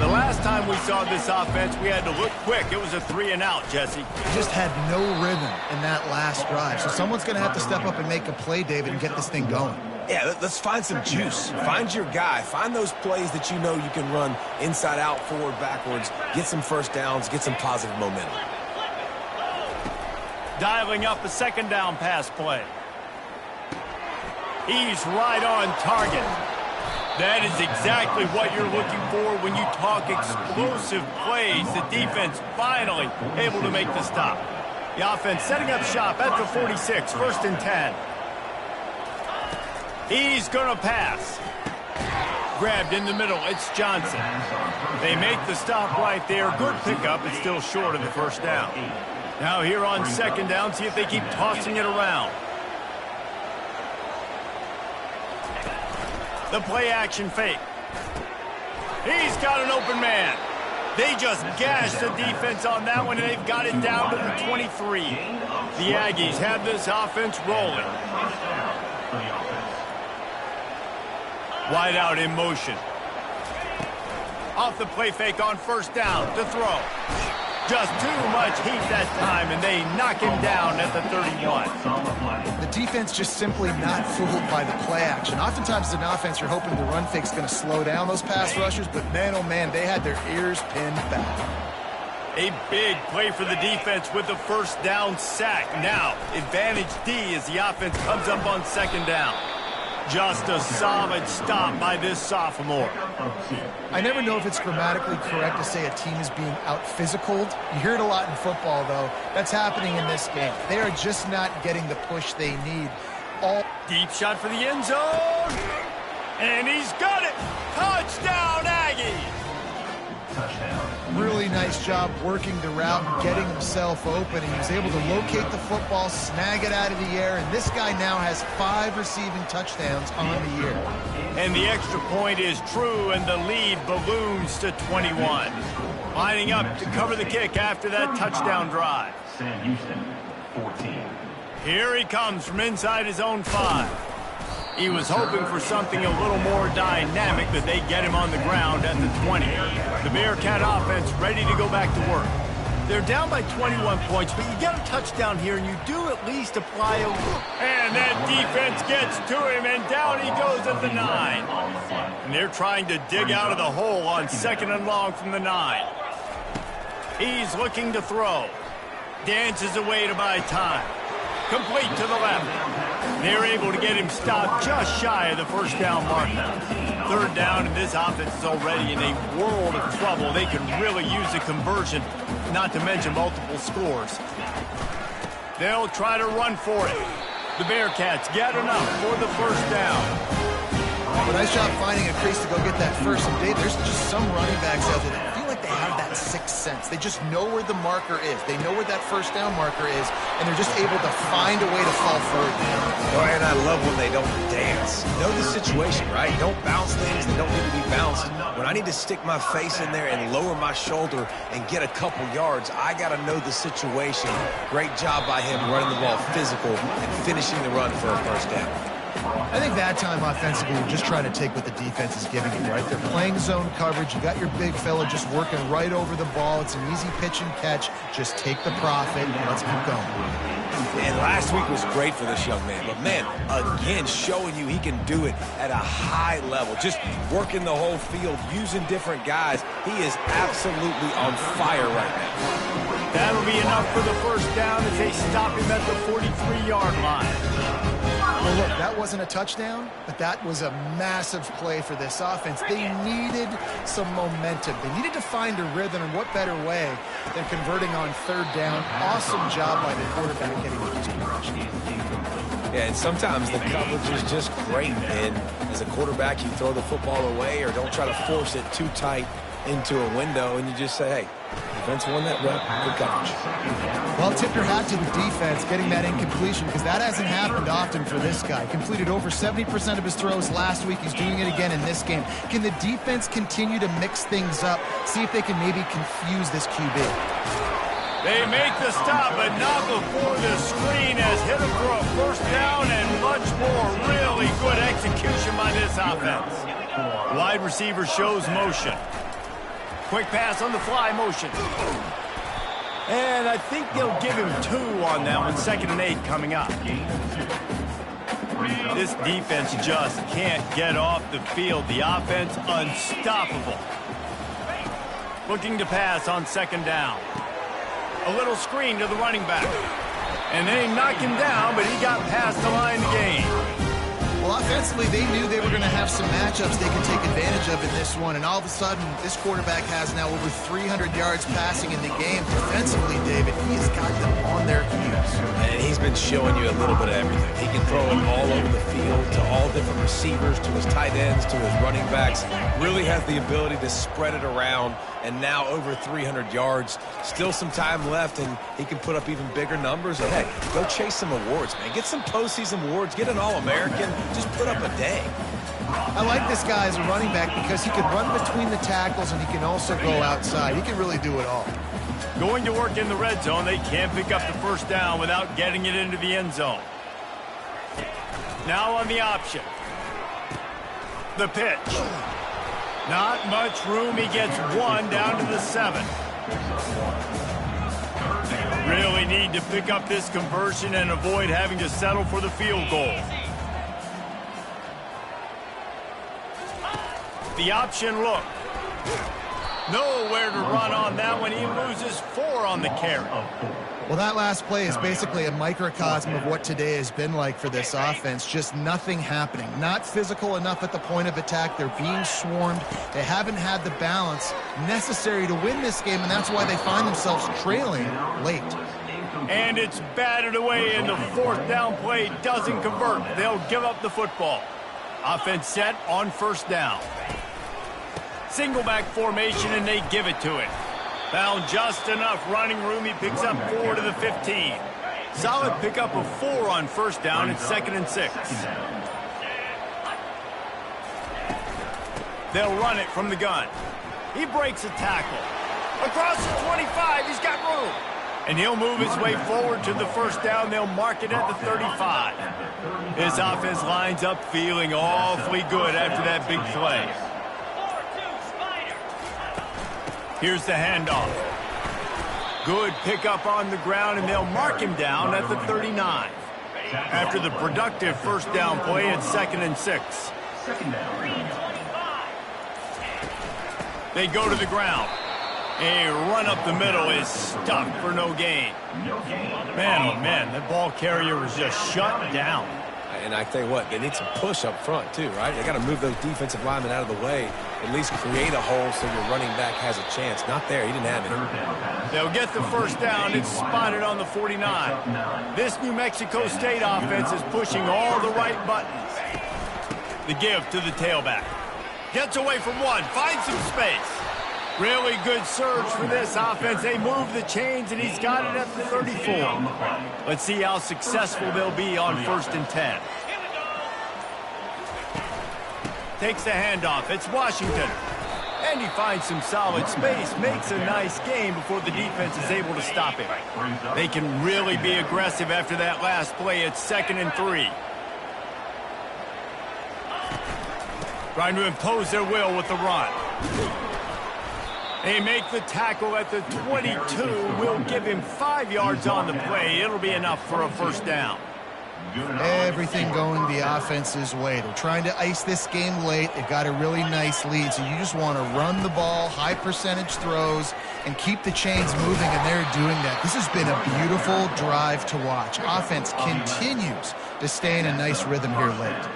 The last time we saw this offense, we had to look quick. It was a 3-and-out, Jesse. Just had no rhythm in that last drive. So someone's going to have to step up and make a play, David, and get this thing going. Yeah, let's find some juice. Find your guy. Find those plays that you know you can run inside out, forward, backwards. Get some first downs. Get some positive momentum. Dialing up a second down pass play. He's right on target. That is exactly what you're looking for when you talk explosive plays. The defense finally able to make the stop. The offense setting up shop at the 46, 1st and 10. He's going to pass. Grabbed in the middle. It's Johnson. They make the stop right there. Good pickup. It's still short of the first down. Now here on second down, see if they keep tossing it around. The play action fake. He's got an open man. They just gashed the defense on that one, and they've got it down to the 23. The Aggies have this offense rolling. Wide out in motion. Off the play fake on first down to throw. Just too much heat that time, and they knock him down at the 31. The defense just simply not fooled by the play action. Oftentimes as an offense, you're hoping the run fake's going to slow down those pass rushers, but man, oh man, they had their ears pinned back. A big play for the defense with the first down sack. Now, advantage D as the offense comes up on second down. Just a solid stop by this sophomore. I never know if it's grammatically correct to say a team is being out-physicaled. You hear it a lot in football, though. That's happening in this game. They are just not getting the push they need. Deep shot for the end zone. And he's got it. Touchdown, Aggies. Really nice job working the route and getting himself open. He was able to locate the football, snag it out of the air, and this guy now has 5 receiving touchdowns on the year. And the extra point is true, and the lead balloons to 21. Lining up to cover the kick after that touchdown drive. Sam Houston, 14. Here he comes from inside his own 5. He was hoping for something a little more dynamic, but they get him on the ground at the 20. The Bearcat offense ready to go back to work. They're down by 21 points, but you get a touchdown here, and you do at least apply a look. And that defense gets to him, and down he goes at the 9. And they're trying to dig out of the hole on second and long from the 9. He's looking to throw. Dances away to buy time. Complete to the left. They're able to get him stopped just shy of the first down marker. Third down, and this offense is already in a world of trouble. They could really use a conversion, not to mention multiple scores. They'll try to run for it. The Bearcats get enough for the first down. But nice job finding a crease to go get that first. And Dave, there's just some running backs out there that feel like they have that that sixth sense. They just know where the marker is. They know where that first down marker is, and they're just able to find a way to fall forward. And I love when they don't dance. Know the situation, right? Don't bounce things that don't need to be bounced. When I need to stick my face in there and lower my shoulder and get a couple yards, I got to know the situation. Great job by him running the ball physical and finishing the run for a first down. I think that time offensively, we're just trying to take what the defense is giving you, right? They're playing zone coverage. You got your big fella just working right over the ball. It's an easy pitch and catch. Just take the profit and let's keep going. And last week was great for this young man. But, man, again, showing you he can do it at a high level. Just working the whole field, using different guys. He is absolutely on fire right now. That'll be enough for the first down as they stop him at the 43-yard line. Well, look, that wasn't a touchdown, but that was a massive play for this offense. They needed some momentum. They needed to find a rhythm, and what better way than converting on third down. Awesome job by the quarterback getting these progression. Yeah, and sometimes the coverage is just great, and as a quarterback, you throw the football away or don't try to force it too tight into a window, and you just say, hey, defense won that rep. Good coverage. Well, tip your hat to the defense getting that incompletion, because that hasn't happened often for this guy. Completed over 70% of his throws last week. He's doing it again in this game. Can the defense continue to mix things up, see if they can maybe confuse this QB? They make the stop, but not before the screen has hit him for a first down and much more. Really good execution by this offense. Wide receiver shows motion. Quick pass on the fly motion. And I think they'll give him 2 on that one. 2nd and 8 coming up. This defense just can't get off the field. The offense unstoppable. Looking to pass on 2nd down. A little screen to the running back. And they knock him down, but he got past the line to gain. Well, offensively, they knew they were going to have some matchups they could take advantage of in this one, and all of a sudden, this quarterback has now over 300 yards passing in the game. Defensively, David, he has got them on their heels. And he's been showing you a little bit of everything. He can throw it all over the field to all different receivers, to his tight ends, to his running backs. Really has the ability to spread it around, and now over 300 yards. Still some time left, and he can put up even bigger numbers. And, hey, go chase some awards, man. Get some postseason awards. Get an All-American. Just put up a day. I like this guy as a running back because he can run between the tackles and he can also go outside. He can really do it all. Going to work in the red zone. They can't pick up the first down without getting it into the end zone. Now on the option. The pitch. Not much room. He gets 1 down to the 7. Really need to pick up this conversion and avoid having to settle for the field goal. The option look. Nowhere to run on that one. He loses 4 on the carry. Well, that last play is basically a microcosm of what today has been like for this offense. Just nothing happening. Not physical enough at the point of attack. They're being swarmed. They haven't had the balance necessary to win this game, and that's why they find themselves trailing late. And it's batted away, and the 4th down play doesn't convert. They'll give up the football. Offense set on first down. Single back formation, and they give it to him. Found just enough running room. He picks up 4 to the 15. Solid pickup of 4 on first down. It's 2nd and 6. They'll run it from the gun. He breaks a tackle. Across the 25, he's got room. And he'll move his way forward to the first down. They'll mark it at the 35. His offense lines up feeling awfully good after that big play. Here's the handoff. Good pickup on the ground, and they'll mark him down at the 39. After the productive first down play, it's 2nd and 6. They go to the ground. A run up the middle is stuck for no gain. Man, oh man, that ball carrier was just shut down. And I tell you what, they need some push up front too, right? They got to move those defensive linemen out of the way, at least create a hole so your running back has a chance. Not there. He didn't have it. They'll get the first down. It's spotted on the 49. This New Mexico State offense is pushing all the right buttons. The give to the tailback. Gets away from one. Finds some space. Really good surge for this offense. They move the chains, and he's got it at the 34. Let's see how successful they'll be on 1st and 10. Takes the handoff. It's Washington. And he finds some solid space, makes a nice game before the defense is able to stop him. They can really be aggressive after that last play. It's 2nd and 3. Trying to impose their will with the run. They make the tackle at the 22. Will give him 5 yards on the play. It'll be enough for a 1st down. Everything going the offense's way. They're trying to ice this game late. They've got a really nice lead, so you just want to run the ball, high percentage throws, and keep the chains moving, and they're doing that. This has been a beautiful drive to watch. Offense continues to stay in a nice rhythm here late.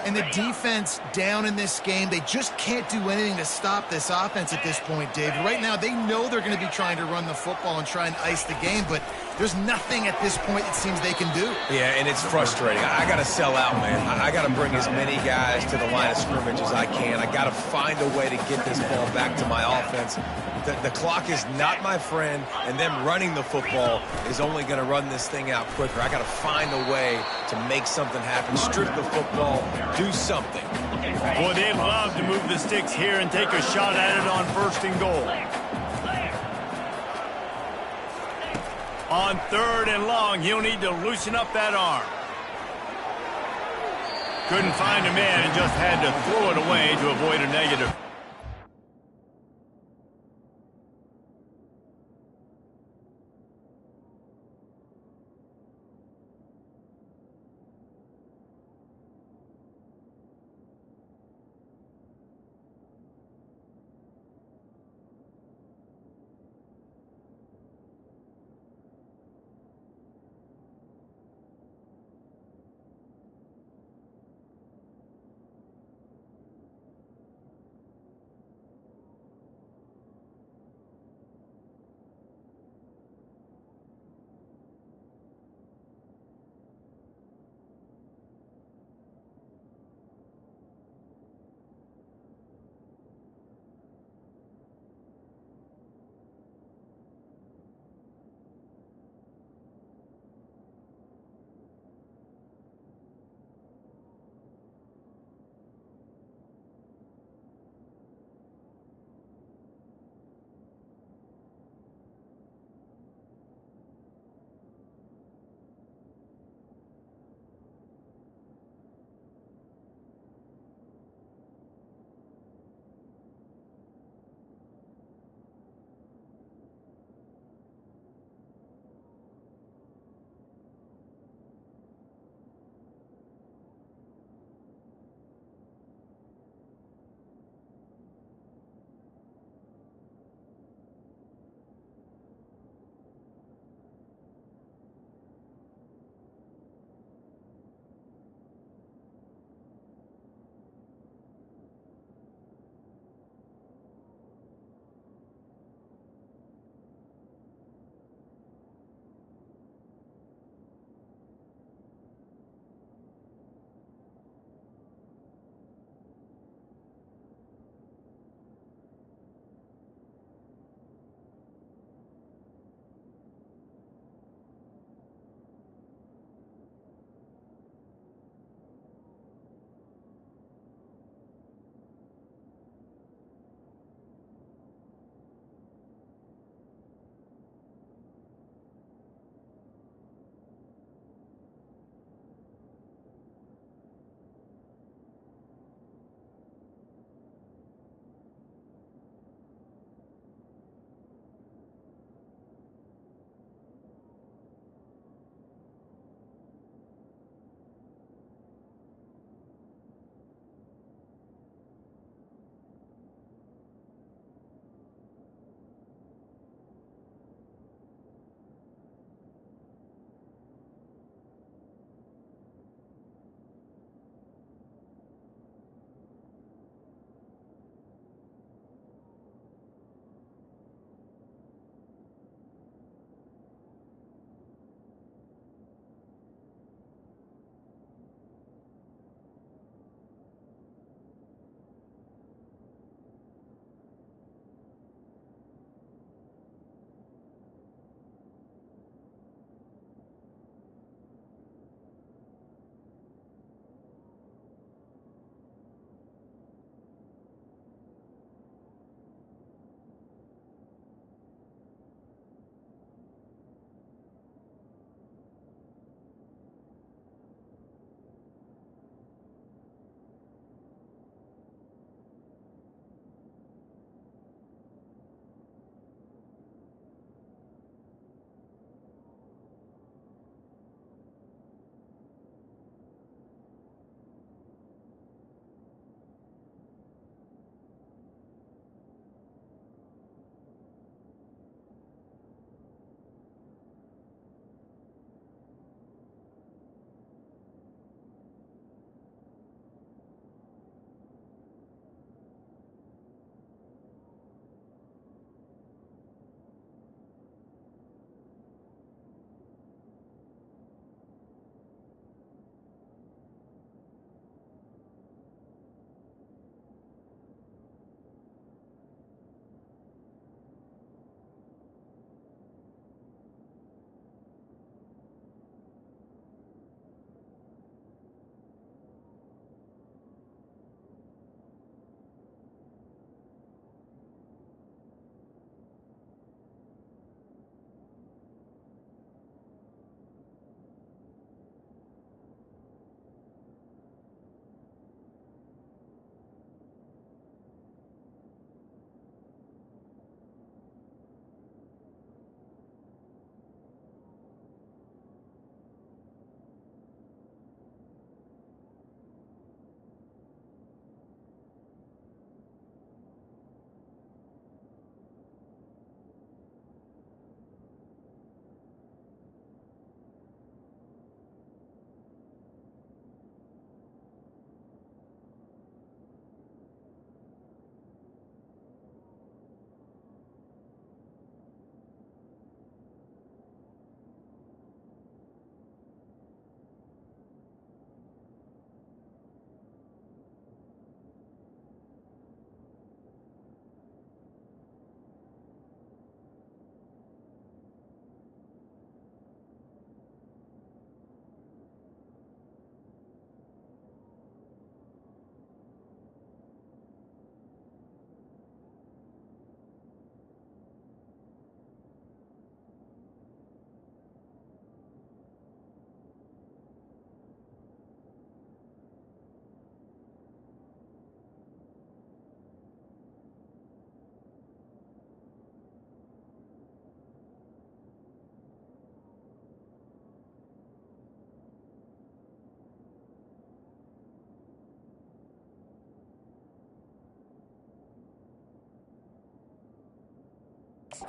And the defense down in this game, they just can't do anything to stop this offense at this point, David. Right now, they know they're going to be trying to run the football and try and ice the game, but there's nothing at this point it seems they can do. Yeah, and it's frustrating. I got to sell out, man. I got to bring as many guys to the line of scrimmage as I can. I got to find a way to get this ball back to my offense. The clock is not my friend, and them running the football is only going to run this thing out quicker. I got to find a way to make something happen, strip the football, do something. Boy, they'd love to move the sticks here and take a shot at it on 1st and goal. On 3rd and long, he'll need to loosen up that arm. Couldn't find a man and just had to throw it away to avoid a negative.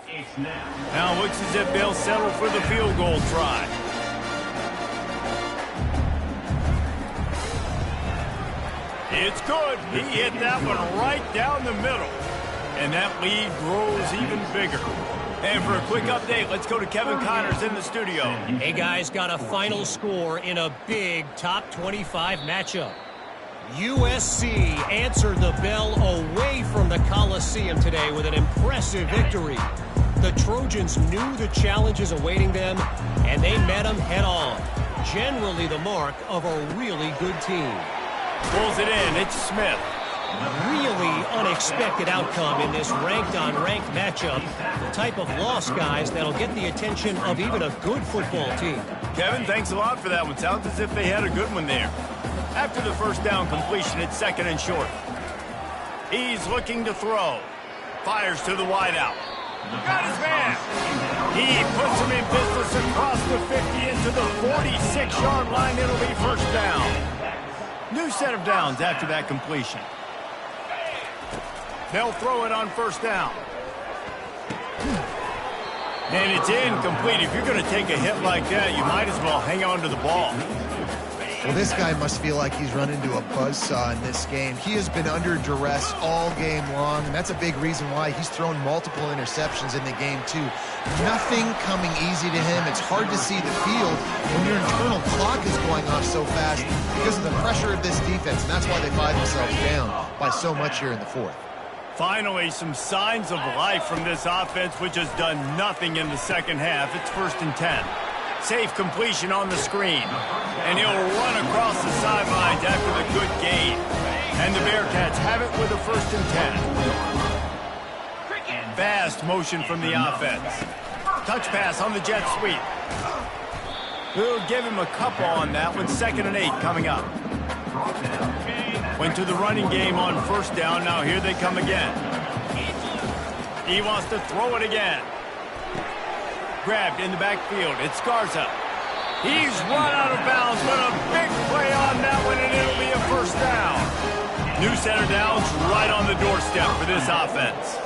It's now. Now it looks as if they'll settle for the field goal try. It's good. He hit that one right down the middle. And that lead grows even bigger. And for a quick update, let's go to Kevin Connors in the studio. Hey, guys, got a final score in a big top 25 matchup. USC answered the bell away from the Coliseum today with an impressive victory. The Trojans knew the challenges awaiting them, and they met them head-on. Generally the mark of a really good team. Pulls it in. It's Smith. Really unexpected outcome in this ranked-on-ranked matchup. The type of loss, guys, that'll get the attention of even a good football team. Kevin, thanks a lot for that one. Sounds as if they had a good one there. After the first down completion, it's 2nd and short. He's looking to throw. Fires to the wideout. Got his man. He puts him in business across the 50 into the 46-yard line. It'll be first down. New set of downs after that completion. They'll throw it on first down. And it's incomplete. If you're going to take a hit like that, you might as well hang on to the ball. Well, this guy must feel like he's run into a buzzsaw in this game. He has been under duress all game long, and that's a big reason why he's thrown multiple interceptions in the game, too. Nothing coming easy to him. It's hard to see the field when your internal clock is going off so fast because of the pressure of this defense, and that's why they find themselves down by so much here in the fourth. Finally, some signs of life from this offense, which has done nothing in the second half. It's 1st and 10. Safe completion on the screen. And he'll run across the sidelines after the good gain. And the Bearcats have it with a 1st and 10. Fast motion from the offense. Touch pass on the jet sweep. We'll give him a couple on that one. 2nd and 8 coming up. Went to the running game on first down. Now here they come again. He wants to throw it again. Grabbed in the backfield. It's Garza. He's run out of bounds, but a big play on that one, and it'll be a first down. New set of downs right on the doorstep for this offense.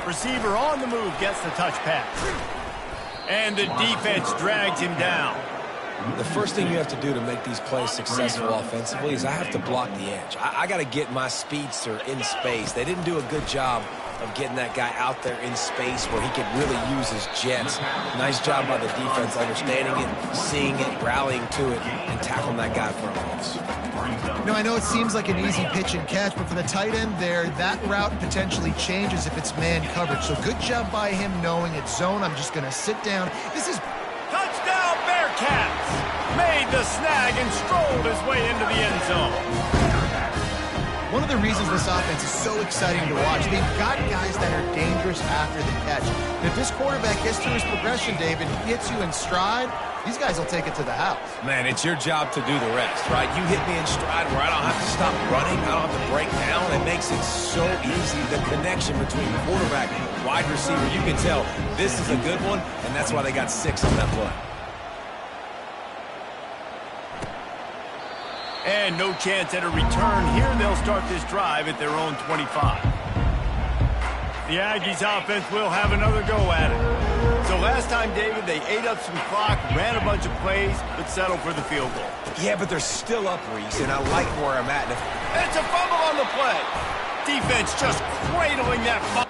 Receiver on the move gets the touch pass. And the defense drags him down. The first thing you have to do to make these plays successful offensively is I have to block the edge. I got to get my speedster in space. They didn't do a good job of getting that guy out there in space where he could really use his jets. Nice job by the defense understanding it, seeing it, rallying to it, and tackling that guy for a loss. You know, I know it seems like an easy pitch and catch, but for the tight end there, that route potentially changes if it's man coverage. So good job by him knowing it's zone. I'm just going to sit down. This is touchdown Bearcats! Made the snag and strolled his way into the end zone. One of the reasons this offense is so exciting to watch, they've got guys that are dangerous after the catch. And if this quarterback gets through his progression, David, hits you in stride, these guys will take it to the house. Man, it's your job to do the rest, right? You hit me in stride where I don't have to stop running, I don't have to break down. It makes it so easy. The connection between quarterback and wide receiver, you can tell this is a good one, and that's why they got 6 on that play. And no chance at a return here. They'll start this drive at their own 25. The Aggies offense will have another go at it. So last time, David, they ate up some clock, ran a bunch of plays, but settled for the field goal. Yeah, but they're still up, Reese, and I like where I'm at. And it's a fumble on the play. Defense just cradling that fumble.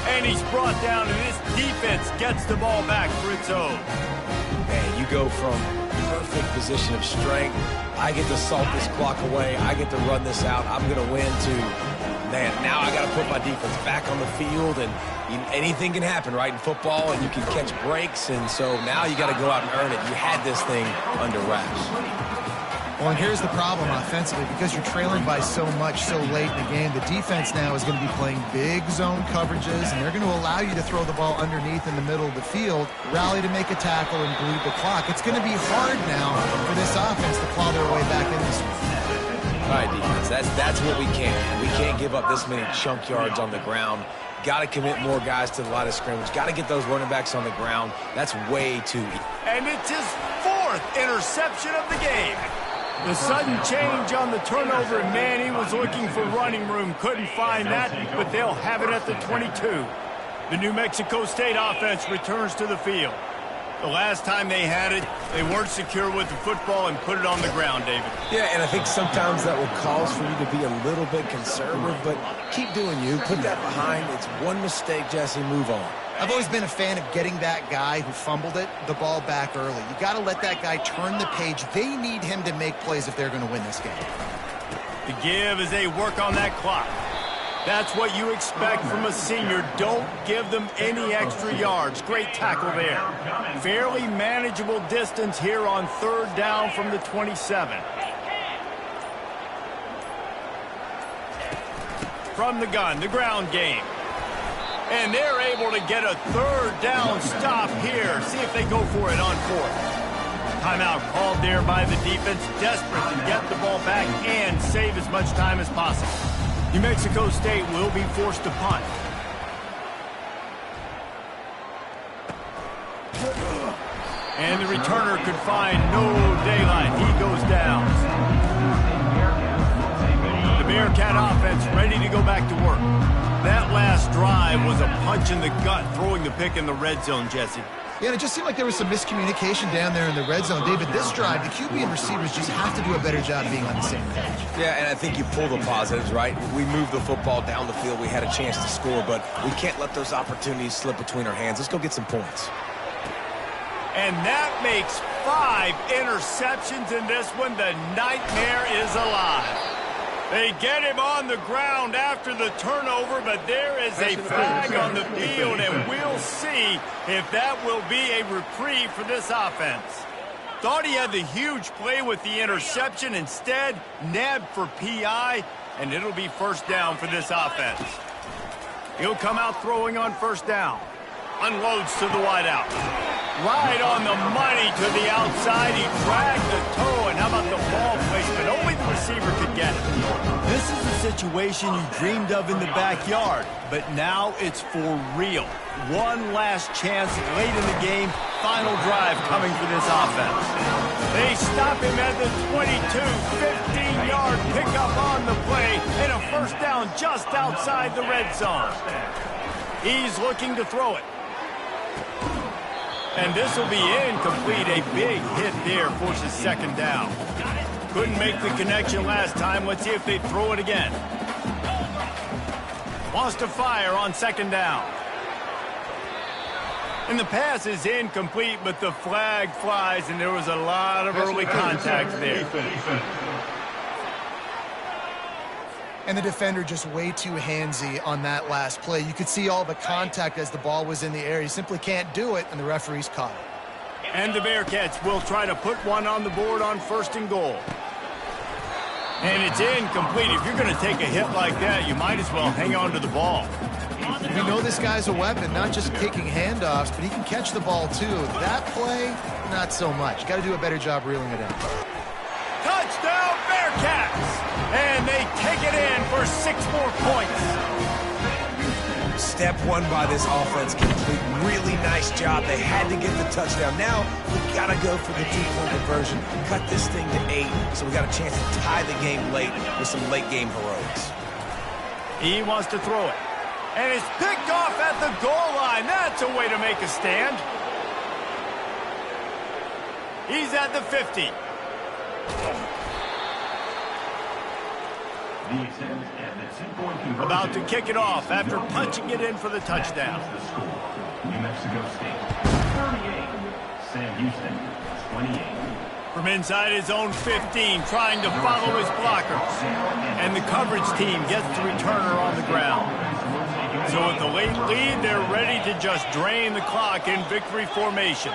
And he's brought down, and this defense gets the ball back for its own. Man, you go from perfect position of strength. I get to salt this clock away. I get to run this out. I'm going to win to, man, now I got to put my defense back on the field, and anything can happen, right, in football, and you can catch breaks, and so now you got to go out and earn it. You had this thing under wraps. Well, and here's the problem offensively. Because you're trailing by so much so late in the game, the defense now is going to be playing big zone coverages, and they're going to allow you to throw the ball underneath in the middle of the field, rally to make a tackle, and bleed the clock. It's going to be hard now for this offense to claw their way back in this one. All right, defense, that's what we can't. We can't give up this many chunk yards on the ground. Got to commit more guys to the line of scrimmage. Got to get those running backs on the ground. That's way too easy. And it's his 4th interception of the game. The sudden change on the turnover, and man, he was looking for running room. Couldn't find that, but they'll have it at the 22. The New Mexico State offense returns to the field. The last time they had it, they weren't secure with the football and put it on the ground, David. Yeah, and I think sometimes that will cause for you to be a little bit conservative, but keep doing you. Put that behind. It's one mistake, Jesse. Move on. I've always been a fan of getting that guy who fumbled it, the ball back early. You got to let that guy turn the page. They need him to make plays if they're going to win this game. The give as they work on that clock. That's what you expect from a senior. Don't give them any extra yards. Great tackle there. Fairly manageable distance here on 3rd down from the 27. From the gun, the ground game. And they're able to get a 3rd down stop here. See if they go for it on 4th. Timeout called there by the defense. Desperate to get the ball back and save as much time as possible. New Mexico State will be forced to punt. And the returner could find no daylight. He goes down. The Bearcat offense ready to go back to work. That last drive was a punch in the gut, throwing the pick in the red zone, Jesse. Yeah, and it just seemed like there was some miscommunication down there in the red zone. David, this drive, the QB and receivers just have to do a better job being on the same page. Yeah, and I think you pull the positives, right? We moved the football down the field. We had a chance to score, but we can't let those opportunities slip between our hands. Let's go get some points. And that makes 5 interceptions in this one. The nightmare is alive. They get him on the ground after the turnover, but there is a flag on the field, and we'll see if that will be a reprieve for this offense. Thought he had the huge play with the interception. Instead, nabbed for PI, and it'll be 1st down for this offense. He'll come out throwing on 1st down. Unloads to the wideout. Right on the money to the outside. He dragged the toe, and how about the ball placement? Only the receiver could get it. This is a situation you dreamed of in the backyard, but now it's for real. One last chance late in the game. Final drive coming for this offense. They stop him at the 22. 15-yard pickup on the play, and a 1st down just outside the red zone. He's looking to throw it. And this will be incomplete. A big hit there forces 2nd down. Couldn't make the connection last time. Let's see if they throw it again. Wants to fire on 2nd down. And the pass is incomplete, but the flag flies, and there was a lot of early contact there. And the defender just way too handsy on that last play. You could see all the contact as the ball was in the air. He simply can't do it, and the referee's caught it. And the Bearcats will try to put one on the board on 1st and goal. And it's incomplete. If you're going to take a hit like that, you might as well hang on to the ball. We know this guy's a weapon, not just kicking handoffs, but he can catch the ball too. That play, not so much. Got to do a better job reeling it in. Touchdown, Bearcats! And they take it in for 6 more points. Step 1 by this offense complete. Really nice job. They had to get the touchdown. Now we got to go for the 2-point conversion. Cut this thing to 8, so we got a chance to tie the game late with some late game heroics. He wants to throw it. And it's picked off at the goal line. That's a way to make a stand. He's at the 50. The attempt at the two-point conversion. About to kick it off after punching it in for the touchdown. The score, New Mexico State 38, Sam Houston 28. From inside his own 15, trying to follow his blockers. And the coverage team gets the returner on the ground. So with the late lead, they're ready to just drain the clock in victory formation.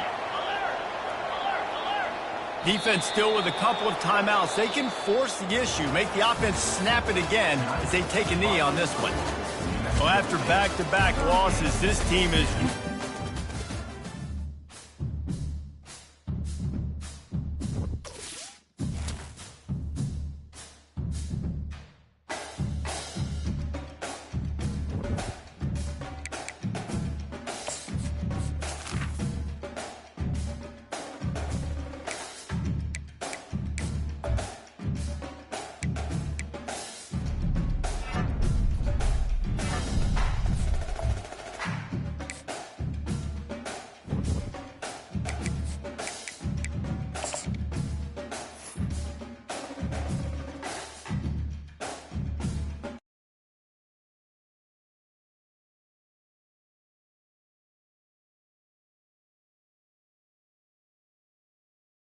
Defense still with a couple of timeouts. They can force the issue, make the offense snap it again as they take a knee on this one. Well, after back-to-back losses, this team is